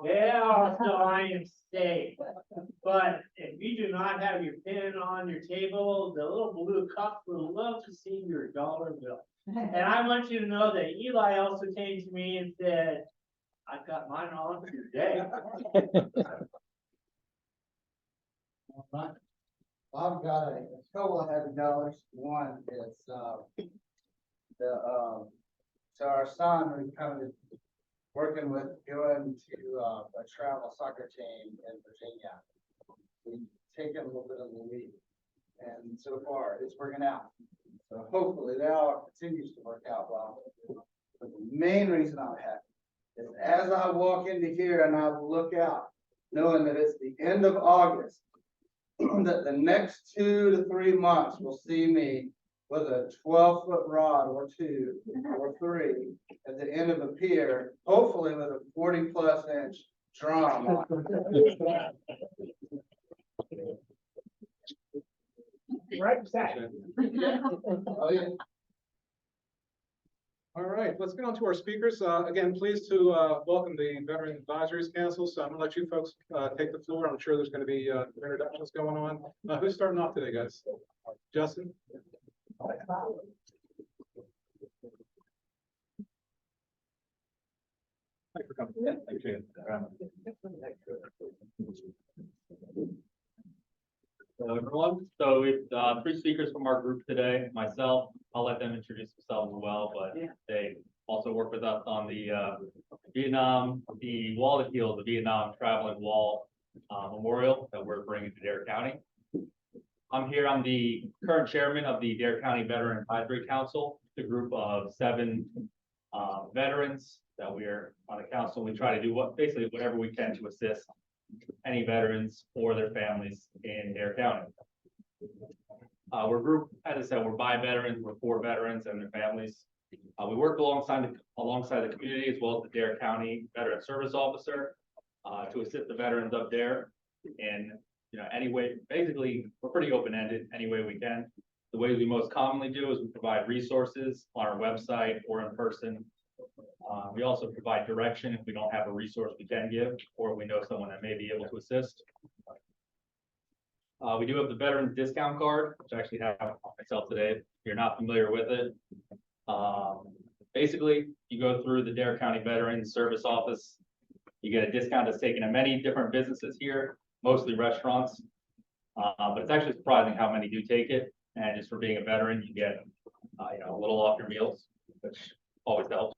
Yeah, so I am safe. But if you do not have your pin on your table, the little blue cup will love to see your dollar bill. And I want you to know that Eli also came to me and said, I've got mine on for today. I've got a couple of heavy dollars. One is so our son, we're kind of working with going to a travel soccer team in Virginia. We've taken a little bit of the lead, and so far it's working out. So hopefully that all continues to work out well. But the main reason I'm happy is as I walk into here and I look out, knowing that it's the end of August, that the next 2 to 3 months will see me with a 12-foot rod or 2 or 3 at the end of a pier, hopefully with a 40+ inch drum on it. Right back. Oh, yeah. All right, let's get on to our speakers. Again, pleased to welcome the Veteran Advisories Council. So I'm gonna let you folks take the floor. I'm sure there's gonna be introductions going on. Who's starting off today, guys? Justin? Thanks for coming. Thank you. Hello, everyone. So we've 3 speakers from our group today. Myself, I'll let them introduce themselves as well, but they also work with us on the Wall that Heals, the Vietnam Traveling Wall Memorial that we're bringing to Dare County. I'm here. I'm the current chairman of the Dare County Veteran Advisory Council, the group of 7 veterans that we're on the council. We try to do basically whatever we can to assist any veterans or their families in Dare County. We're group, as I said, we're by veterans, we're for veterans and their families. We work alongside the community as well as the Dare County Veteran Service Officer to assist the veterans up there in any way. Basically, we're pretty open-ended any way we can. The ways we most commonly do is we provide resources on our website or in person. We also provide direction if we don't have a resource we can give, or we know someone that may be able to assist. We do have the Veterans Discount Card, which I actually have myself today. If you're not familiar with it, basically, you go through the Dare County Veterans Service Office, you get a discount that's taken in many different businesses here, mostly restaurants. But it's actually surprising how many do take it. And just for being a veteran, you get a little off your meals, which always helps.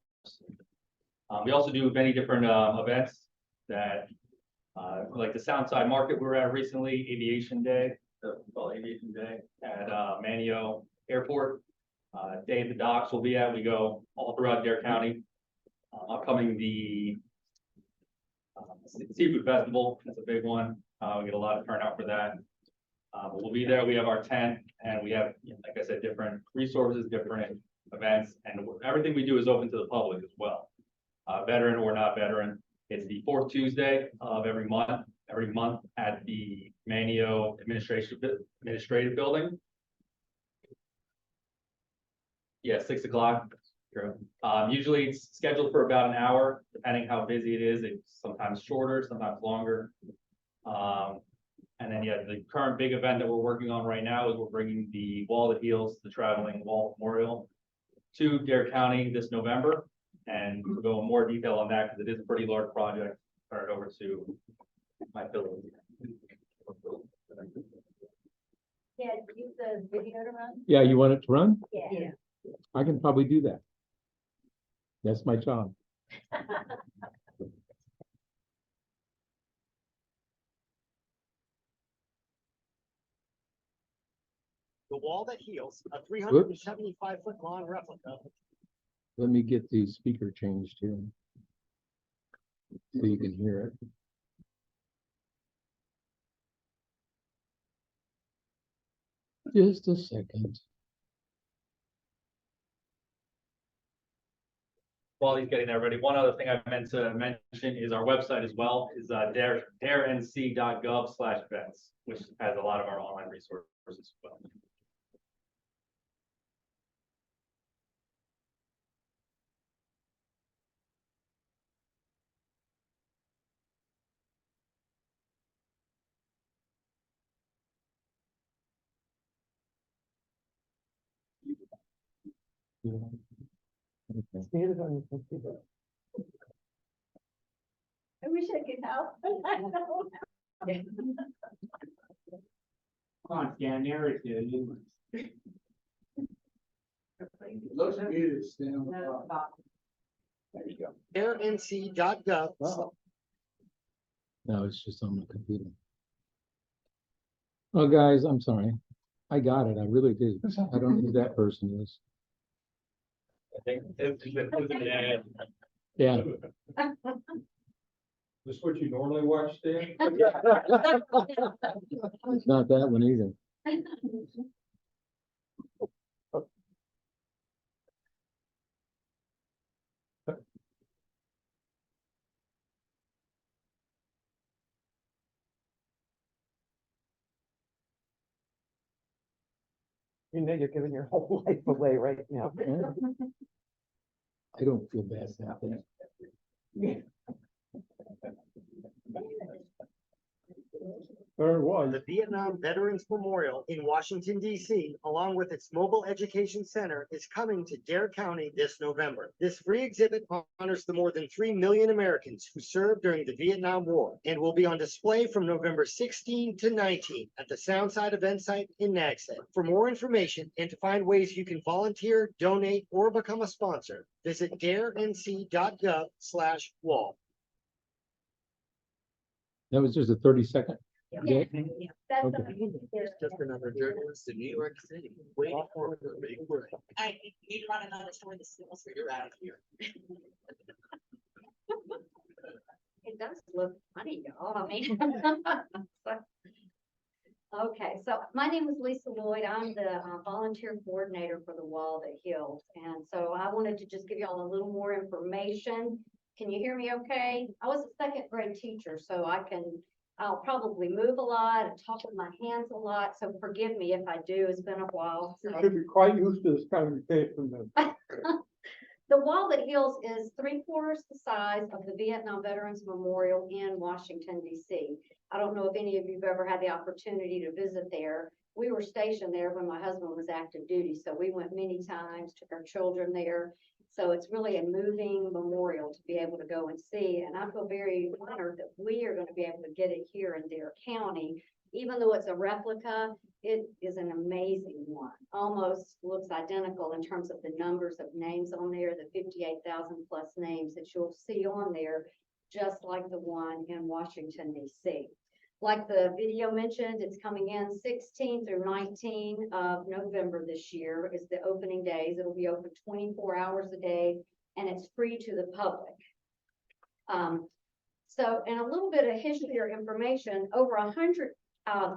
We also do many different events that, like the Soundside Market we were at recently, Aviation Day, Aviation Day at Manio Airport. Day at the docks we'll be at. We go all throughout Dare County. Upcoming the Seafood Festival, that's a big one. We get a lot of turnout for that. But we'll be there. We have our tent, and we have, like I said, different resources, different events, and everything we do is open to the public as well. Veteran or not veteran. It's the 4th Tuesday of every month at the Manio Administrative Building. Yeah, 6 o'clock. True. Usually it's scheduled for about an hour, depending how busy it is. It's sometimes shorter, sometimes longer. And then, the current big event that we're working on right now is we're bringing the Wall that Heals, the Traveling Wall Memorial, to Dare County this November. And we'll go in more detail on that because it is a pretty large project. Turn it over to my Philip. Yeah, use the video to run. Yeah, you want it to run? Yeah. I can probably do that. That's my job. The Wall that Heals, a 375-foot long replica. Let me get the speaker changed here so you can hear it. Just a second. While he's getting that ready, one other thing I meant to mention is our website as well is darenc.gov/vets, which has a lot of our online resources as well. Okay. I wish I could help. Come on, Stan, narrative. Looks good, Stan. There you go. airnc.gov. No, it's just on the computer. Oh, guys, I'm sorry. I got it. I really do. I don't know who that person is. I think it's Yeah. This what you normally watch, Stan? It's not that one either. You know, you're giving your whole life away right now. I don't feel bad about that. There was. The Vietnam Veterans Memorial in Washington, D.C., along with its Mobile Education Center, is coming to Dare County this November. This free exhibit honors the more than 3 million Americans who served during the Vietnam War and will be on display from November 16 to 19 at the Soundside event site in Nags. For more information and to find ways you can volunteer, donate, or become a sponsor, visit darenc.gov/wall. That was just a 30-second. Yeah, that's Okay. Just another journalist in New York City, waiting for the big break. I need to run another story to see once you're out of here. It does look funny, y'all. I mean. Okay, so my name is Lisa Lloyd. I'm the volunteer coordinator for the Wall That Heals. And so I wanted to just give y'all a little more information. Can you hear me okay? I was a second grade teacher, so I'll probably move a lot and talk with my hands a lot. So forgive me if I do. It's been a while. You So. should be quite used to this conversation then. The Wall That Heals is 3/4 the size of the Vietnam Veterans Memorial in Washington, D.C. I don't know if any of you've ever had the opportunity to visit there. We were stationed there when my husband was active duty, so we went many times, took our children there. So it's really a moving memorial to be able to go and see. And I feel very honored that we are going to be able to get it here in Dare County. Even though it's a replica, it is an amazing one. Almost looks identical in terms of the numbers of names on there, the 58,000 plus names that you'll see on there, just like the one in Washington, D.C. Like the video mentioned, it's coming in 16 through 19 of November this year is the opening days. It'll be open 24 hours a day, and it's free to the public. So, and a little bit of history or information, over 100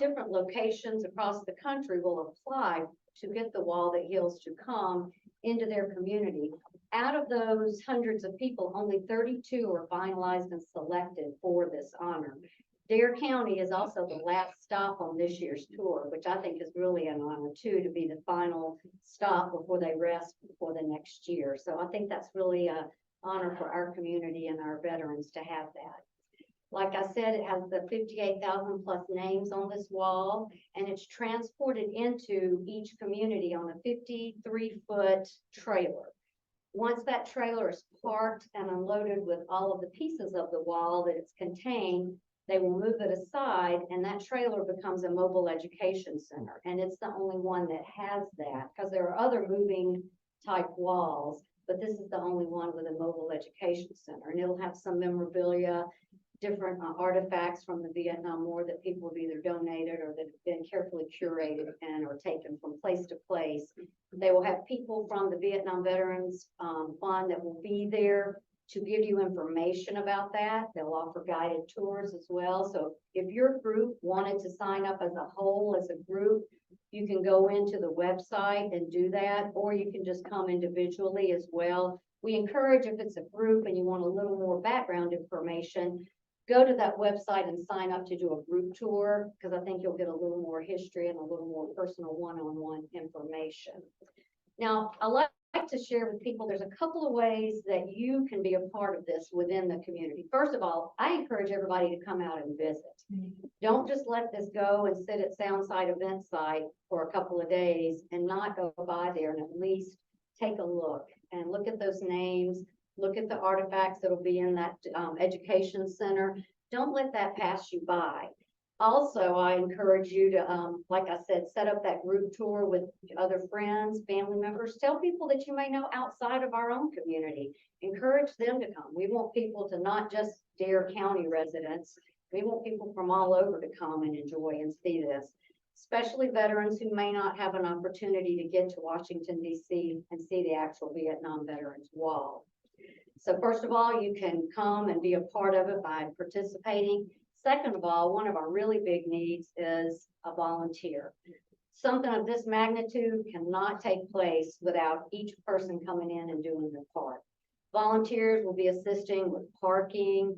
different locations across the country will apply to get the Wall That Heals to come into their community. Out of those hundreds of people, only 32 are finalized and selected for this honor. Dare County is also the last stop on this year's tour, which I think is really an honor too, to be the final stop before they rest before the next year. So I think that's really an honor for our community and our veterans to have that. Like I said, it has the 58,000 plus names on this wall, and it's transported into each community on a 53-foot trailer. Once that trailer is parked and unloaded with all of the pieces of the wall that it's contained, they will move it aside, and that trailer becomes a mobile education center. And it's the only one that has that, because there are other moving type walls, but this is the only one with a mobile education center. And it'll have some memorabilia, different artifacts from the Vietnam War that people have either donated or that have been carefully curated and are taken from place to place. They will have people from the Vietnam Veterans Fund that will be there to give you information about that. They'll offer guided tours as well. So if your group wanted to sign up as a whole, as a group, you can go into the website and do that, or you can just come individually as well. We encourage, if it's a group and you want a little more background information, go to that website and sign up to do a group tour, because I think you'll get a little more history and a little more personal one-on-one information. Now, I like to share with people, there's a couple of ways that you can be a part of this within the community. First of all, I encourage everybody to come out and visit. Don't just let this go and sit at Soundside event site for a couple of days and not go by there and at least take a look and look at those names, look at the artifacts that'll be in that, education center. Don't let that pass you by. Also, I encourage you to, like I said, set up that group tour with other friends, family members. Tell people that you may know outside of our own community. Encourage them to come. We want people to not just Dare County residents. We want people from all over to come and enjoy and see this, especially veterans who may not have an opportunity to get to Washington, D.C. and see the actual Vietnam Veterans Wall. So first of all, you can come and be a part of it by participating. Second of all, one of our really big needs is a volunteer. Something of this magnitude cannot take place without each person coming in and doing their part. Volunteers will be assisting with parking,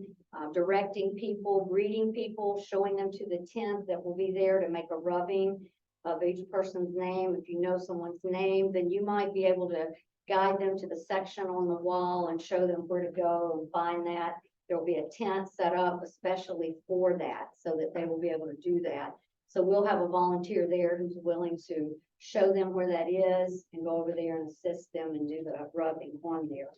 directing people, greeting people, showing them to the tent that will be there to make a rubbing of each person's name. If you know someone's name, then you might be able to guide them to the section on the wall and show them where to go and find that. There will be a tent set up especially for that so that they will be able to do that. So we'll have a volunteer there who's willing to show them where that is and go over there and assist them and do the rubbing on there.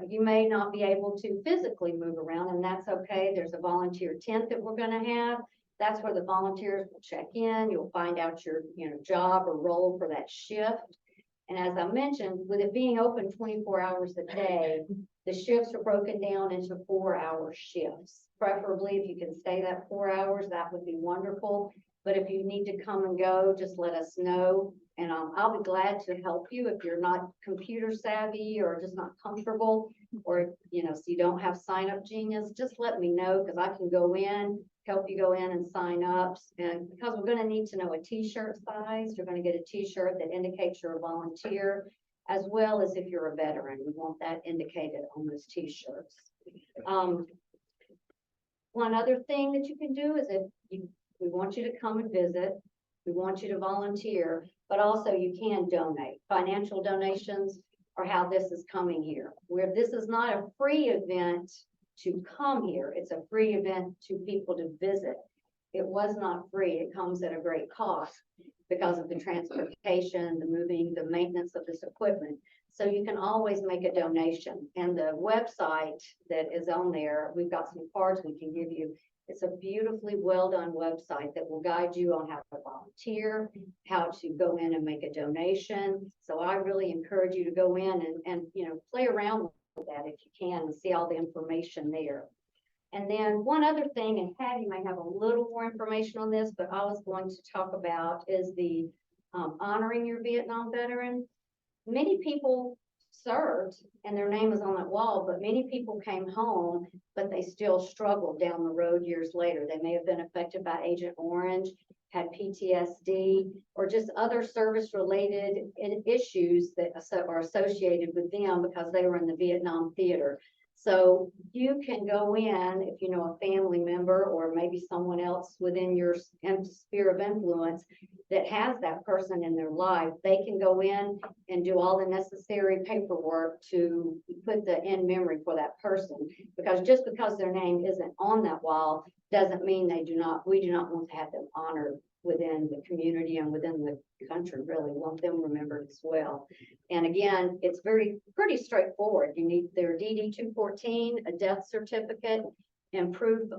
You may not be able to physically move around, and that's okay. There's a volunteer tent that we're going to have. That's where the volunteers will check in. You'll find out your, job or role for that shift. And as I mentioned, with it being open 24 hours a day, the shifts are broken down into 4-hour shifts. Preferably, if you can stay that 4 hours, that would be wonderful. But if you need to come and go, just let us know. And I'll be glad to help you if you're not computer savvy or just not comfortable, or, so you don't have sign up genius, just let me know, because I can go in, help you go in and sign up. And because we're going to need to know a t-shirt size, you're going to get a t-shirt that indicates you're a volunteer, as well as if you're a veteran. We want that indicated on those t-shirts. One other thing that you can do is we want you to come and visit. We want you to volunteer, but also you can donate. Financial donations are how this is coming here. Where this is not a free event to come here. It's a free event to people to visit. It was not free. It comes at a great cost because of the transportation, the moving, the maintenance of this equipment. So you can always make a donation. And the website that is on there, we've got some cards we can give you. It's a beautifully well done website that will guide you on how to volunteer, how to go in and make a donation. So I really encourage you to go in and play around with that if you can and see all the information there. And then one other thing, and Patty may have a little more information on this, but I was going to talk about is the honoring your Vietnam veteran. Many people served and their name is on that wall, but many people came home, but they still struggled down the road years later. They may have been affected by Agent Orange, had PTSD, or just other service-related issues that are associated with them because they were in the Vietnam theater. So you can go in, if you know a family member or maybe someone else within your sphere of influence that has that person in their life, they can go in and do all the necessary paperwork to put the in memory for that person. Because just because their name isn't on that wall doesn't mean we do not want to have them honored within the community and within the country. Really want them remembered as well. And again, it's pretty straightforward. You need their DD-214, a death certificate, and proof,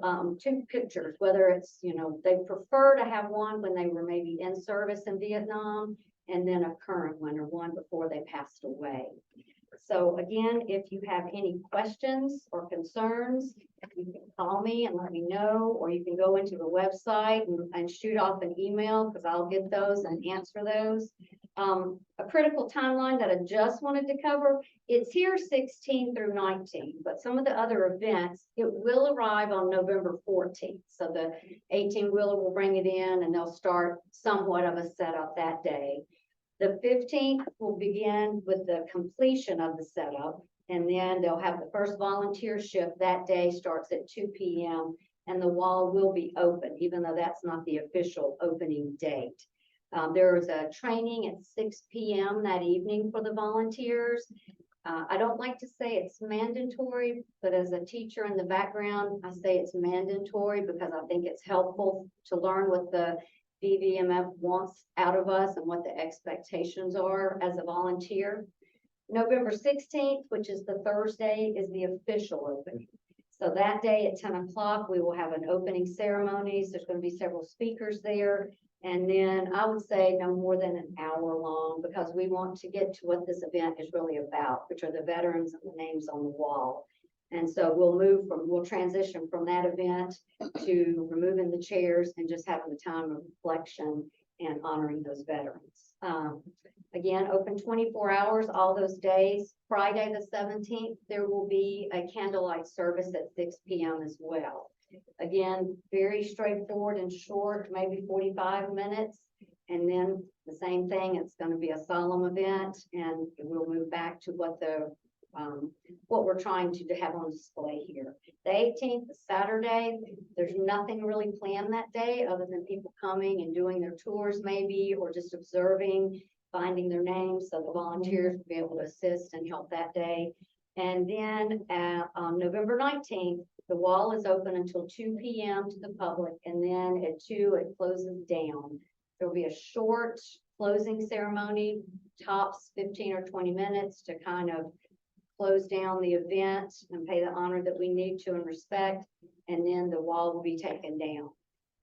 2 pictures, whether it's, they prefer to have one when they were maybe in service in Vietnam, and then a current one or one before they passed away. So again, if you have any questions or concerns, you can call me and let me know, or you can go into the website and shoot off an email, because I'll get those and answer those. A critical timeline that I just wanted to cover, it's here 16 through 19, but some of the other events, it will arrive on November 14th. So the 18-wheeler will bring it in and they'll start somewhat of a setup that day. The 15th will begin with the completion of the setup, and then they'll have the first volunteer shift that day, starts at 2 p.m. and the wall will be open, even though that's not the official opening date. There is a training at 6 p.m. that evening for the volunteers. I don't like to say it's mandatory, but as a teacher in the background, I say it's mandatory because I think it's helpful to learn what the BVMF wants out of us and what the expectations are as a volunteer. November 16th, which is the Thursday, is the official opening. So that day at 10 o'clock, we will have an opening ceremonies. There's going to be several speakers there. And then I would say no more than an hour long, because we want to get to what this event is really about, which are the veterans and the names on the wall. And so we'll transition from that event to removing the chairs and just having the time of reflection and honoring those veterans. Again, open 24 hours, all those days. Friday, the 17th, there will be a candlelight service at 6 p.m. as well. Again, very straightforward and short, maybe 45 minutes. And then the same thing, it's going to be a solemn event, and we'll move back to what we're trying to have on display here. The 18th, the Saturday, there's nothing really planned that day other than people coming and doing their tours maybe, or just observing, finding their names, so the volunteers will be able to assist and help that day. And then on November 19th, the wall is open until 2 p.m. to the public, and then at 2 it closes down. There'll be a short closing ceremony, tops 15 or 20 minutes, to kind of close down the event and pay the honor that we need to and respect, and then the wall will be taken down.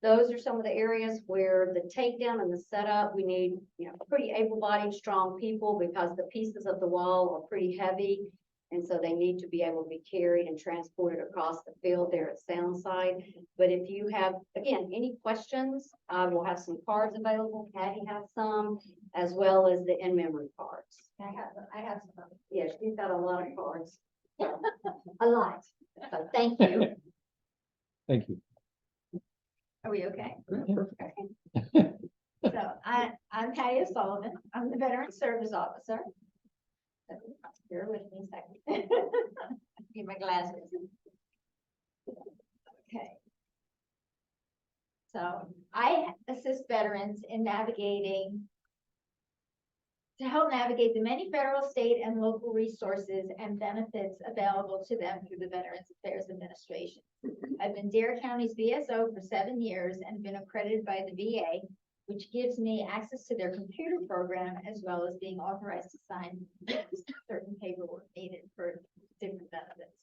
Those are some of the areas where the takedown and the setup, we need, pretty able-bodied, strong people, because the pieces of the wall are pretty heavy. And so they need to be able to be carried and transported across the field there at Soundside. But if you have, again, any questions, we'll have some cards available. Patty has some, as well as the in-memory cards. I have some. Yes, she's got a lot of cards. A lot. So thank you. Thank you. Are we okay? Yeah. So I'm Patty Sullivan. I'm the Veteran Service Officer. Bear with me a second. Get my glasses. Okay. So I assist veterans in to help navigate the many federal, state, and local resources and benefits available to them through the Veterans Affairs Administration. I've been Dare County's VSO for 7 years and been accredited by the VA, which gives me access to their computer program, as well as being authorized to sign certain paperwork needed for different benefits.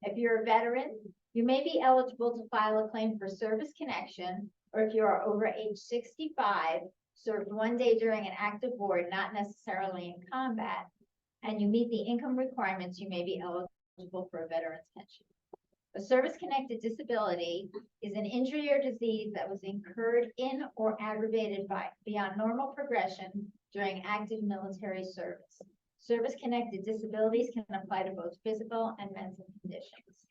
If you're a veteran, you may be eligible to file a claim for service connection, or if you are over age 65, served 1 day during an active war, not necessarily in combat, and you meet the income requirements, you may be eligible for a veteran's pension. A service-connected disability is an injury or disease that was incurred in or aggravated by beyond normal progression during active military service. Service-connected disabilities can apply to both physical and mental conditions.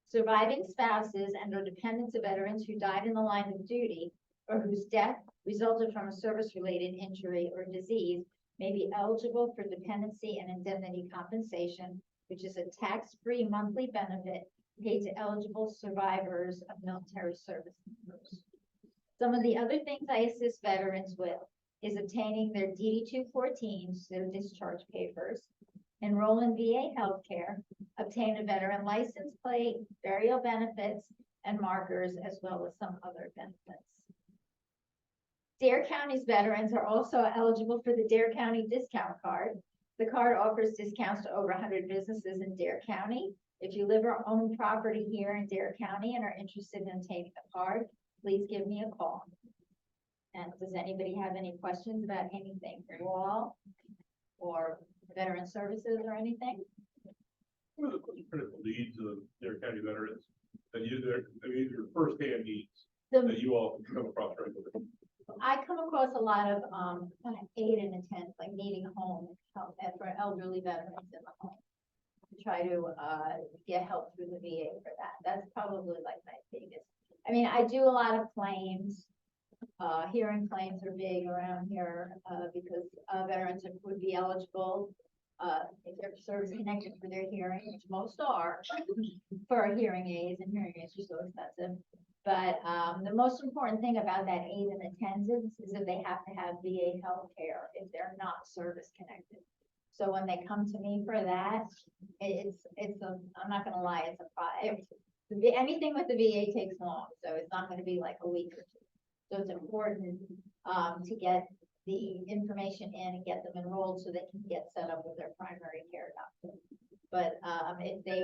Surviving spouses and or dependents of veterans who died in the line of duty or whose death resulted from a service-related injury or disease may be eligible for dependency and indemnity compensation, which is a tax-free monthly benefit paid to eligible survivors of military service members. Some of the other things I assist veterans with is obtaining their DD-214, so discharge papers, enroll in VA healthcare, obtain a veteran license plate, burial benefits, and markers, as well as some other benefits. Dare County's veterans are also eligible for the Dare County discount card. The card offers discounts to over 100 businesses in Dare County. If you live or own property here in Dare County and are interested in taking the card, please give me a call. And does anybody have any questions about anything, Wal or veteran services or anything? What are the critical needs of Dare County veterans that your firsthand needs that you all come across regularly? I come across a lot of kind of aid and intent, like needing home help for elderly veterans in the home. Try to get help through the VA for that. That's probably like my biggest. I mean, I do a lot of claims. Hearing claims are big around here because veterans would be eligible if they're service connected for their hearing, which most are, for hearing aids, and hearing aids are so expensive. But the most important thing about that aid and attendance is that they have to have VA health care if they're not service connected. So when they come to me for that, I'm not gonna lie, anything with the VA takes long, so it's not gonna be like a week or two. So it's important, to get the information in and get them enrolled so they can get set up with their primary care doctor. But, if they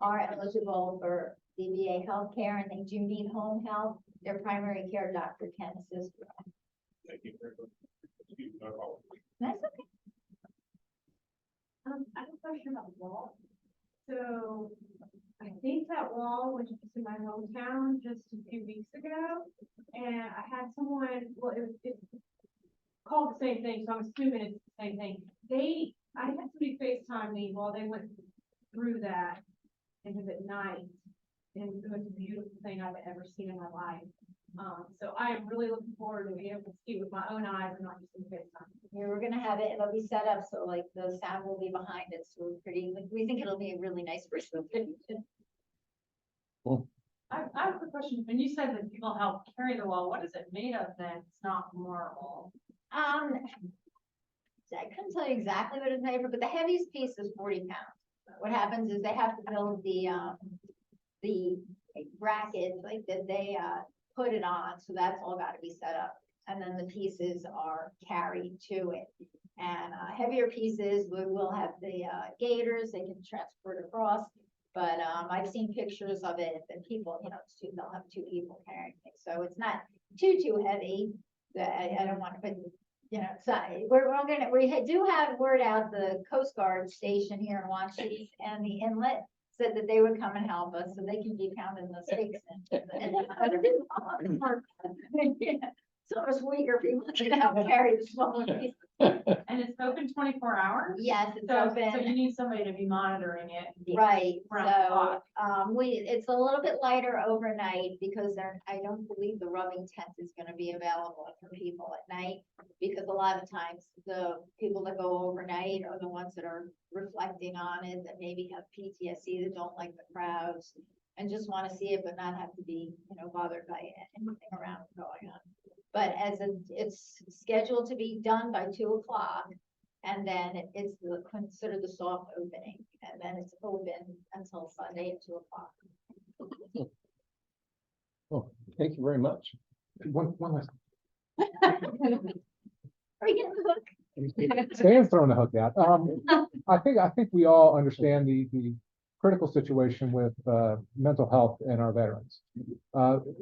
are eligible for the VA healthcare and they do need home health, their primary care doctor can assist with that. Thank you very much. Excuse me, my apologies. That's okay. I have a question about the wall. So I think that wall was just in my hometown just a few weeks ago. And I had someone, well, it called the same thing, so I'm assuming it's the same thing. I had somebody FaceTime me while they went through that and it was at night. And it was a beautiful thing I've ever seen in my life. So I am really looking forward to being able to see with my own eyes and not just in FaceTime. Yeah, we're gonna have it, it'll be set up, so like the sound will be behind it, so we're pretty, we think it'll be a really nice presentation. I have a quick question. When you said that people help carry the wall, what is it made of then? It's not marble. I couldn't tell you exactly what it's made of, but the heaviest piece is 40 pounds. What happens is they have to build the bracket like that they put it on, so that's all got to be set up. And then the pieces are carried to it. And heavier pieces, we will have the gaiters, they can transport across. But I've seen pictures of it, and people, you know, they'll have two people carrying it, so it's not too heavy. I don't want to, but you know, so we do have word out. The Coast Guard station here in Washington and the inlet said that they would come and help us, so they can be pounding the stakes in. So much weaker people can help carry the smaller piece. And it's open 24 hours? Yes, it's So open. you need somebody to be monitoring it. and be Right, around the so, clock. it's a little bit lighter overnight because I don't believe the rubbing tent is gonna be available for people at night. Because a lot of times the people that go overnight are the ones that are reflecting on it, that maybe have PTSD, that don't like the crowds. And just wanna see it, but not have to be, you know, bothered by anything around going on. But it's scheduled to be done by 2 o'clock. And then it's considered the soft opening, and then it's open until Sunday at 2 o'clock. Oh, thank you very much. One last. Are you getting the hook? Stan's throwing the hook out. I think we all understand the critical situation with mental health and our veterans.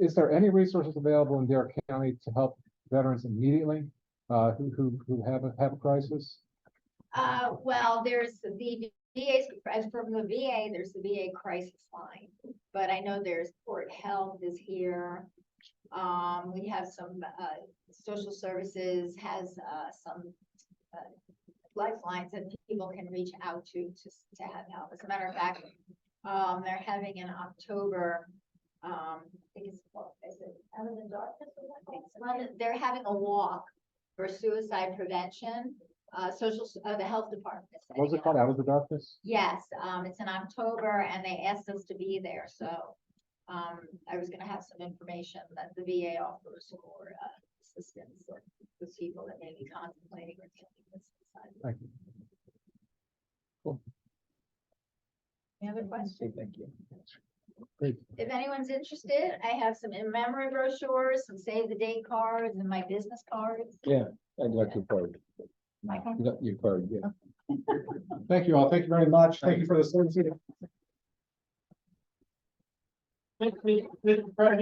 Is there any resources available in Dare County to help veterans immediately who have a crisis? Well, there's the VA, as from the VA, there's the VA crisis line, but I know there's Port Health is here. We have some, social services has, some, lifelines that people can reach out to have help. As a matter of fact, they're having in October, I think it's, is it Out of the Darkness? They're having a walk for suicide prevention. The health department. is What was it setting called? up. Out of the Darkness? Yes, it's in October and they asked us to be there, so, I was gonna have some information that the VA offers for, assistance with people that may be contemplating or dealing with suicide. Thank you. Cool. Any other questions? Thank you. Great. If anyone's interested, I have some in-memory brochures, some save the date cards and my business cards. Yeah, I'd like your card. My card. You got your card, yeah. Thank you all. Thank you very much. Thank you for the service. Mr. President,